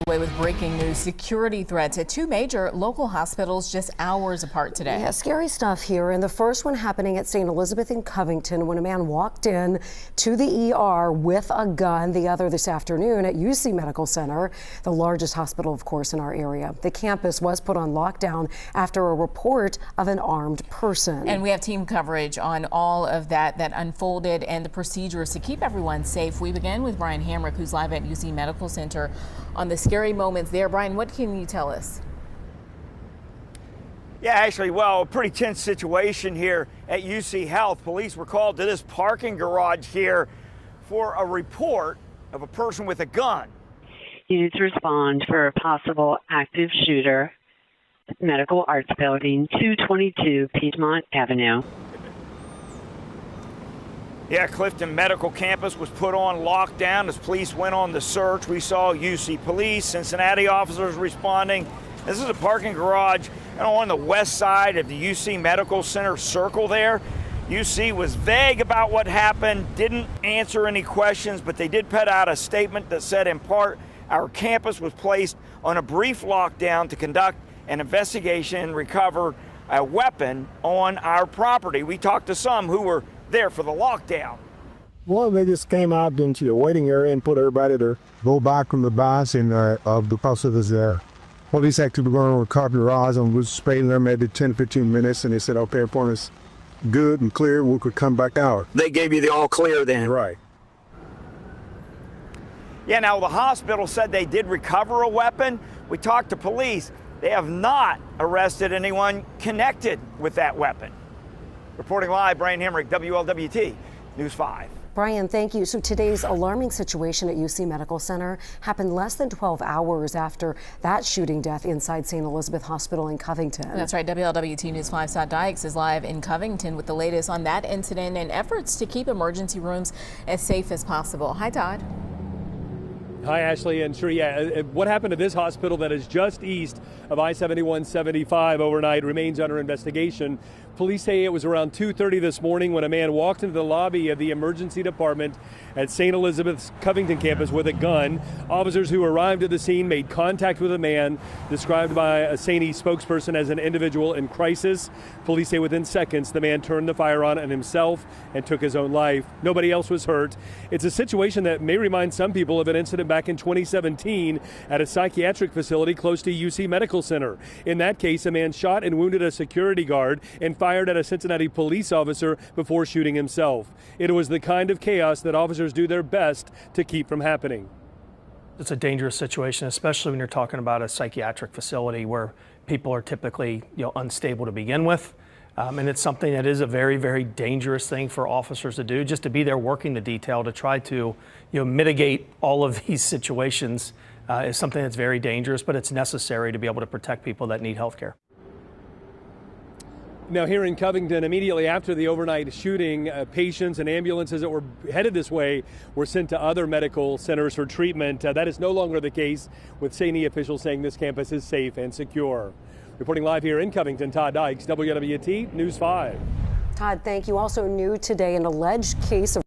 With breaking news, security threats at two major local hospitals just hours apart today. Yeah, scary stuff here. And the first one happening at St. Elizabeth in Covington when a man walked in to the ER with a gun. The other this afternoon at UC Medical Center, the largest hospital, of course, in our area. The campus was put on lockdown after a report of an armed person. And we have team coverage on all of that unfolded and the procedures to keep everyone safe. We begin with Brian Hamrick, who's live at UC Medical Center on the scary moments there. Brian, what can you tell us? Yeah, actually, well, a pretty tense situation here at UC Health. Police were called to this parking garage here for a report of a person with a gun. Units respond for a possible active shooter, Medical Arts Building, 222 Piedmont Avenue. Yeah, Clifton Medical Campus was put on lockdown as police went on the search. We saw UC Police, Cincinnati officers responding. This is a parking garage on the west side of the UC Medical Center circle there. UC was vague about what happened, didn't answer any questions, but they did put out a statement that said, in part, our campus was placed on a brief lockdown to conduct an investigation and recover a weapon on our property. We talked to some who were there for the lockdown. Well, they just came out into the waiting area and put everybody to go back from the bus and of the officers there. Police actually were going to recover the rods and was spraying them maybe 10-15 minutes, and they said, okay, for us good and clear, we could come back out. They gave you the all clear then? Right. Yeah, now the hospital said they did recover a weapon. We talked to police. They have not arrested anyone connected with that weapon. Reporting live, Brian Hamrick, WLWT News 5. Brian, thank you. So today's alarming situation at UC Medical Center happened less than 12 hours after that shooting death inside St. Elizabeth Hospital in Covington. That's right. WLWT News 5's Todd Dykes is live in Covington with the latest on that incident and efforts to keep emergency rooms as safe as possible. Hi, Todd. Hi, Ashley. And sure, yeah, what happened to this hospital that is just east of I-7175 overnight remains under investigation. Police say it was around 2:30 this morning when a man walked into the lobby of the emergency department at St. Elizabeth's Covington campus with a gun. Officers who arrived at the scene made contact with a man described by a St. E spokesperson as an individual in crisis. Police say within seconds the man turned the fire on himself and took his own life. Nobody else was hurt. It's a situation that may remind some people of an incident back in 2017 at a psychiatric facility close to UC Medical Center. In that case, a man shot and wounded a security guard and fired at a Cincinnati police officer before shooting himself. It was the kind of chaos that officers do their best to keep from happening. It's a dangerous situation, especially when you're talking about a psychiatric facility where people are typically, unstable to begin with. And it's something that is a very, very dangerous thing for officers to do, just to be there working the detail to try to, mitigate all of these situations is something that's very dangerous, but it's necessary to be able to protect people that need health care. Now here in Covington, immediately after the overnight shooting, patients and ambulances that were headed this way were sent to other medical centers for treatment. That is no longer the case, with St. E officials saying this campus is safe and secure. Reporting live here in Covington, Todd Dykes, WWT News 5. Todd, thank you. Also new today, an alleged case of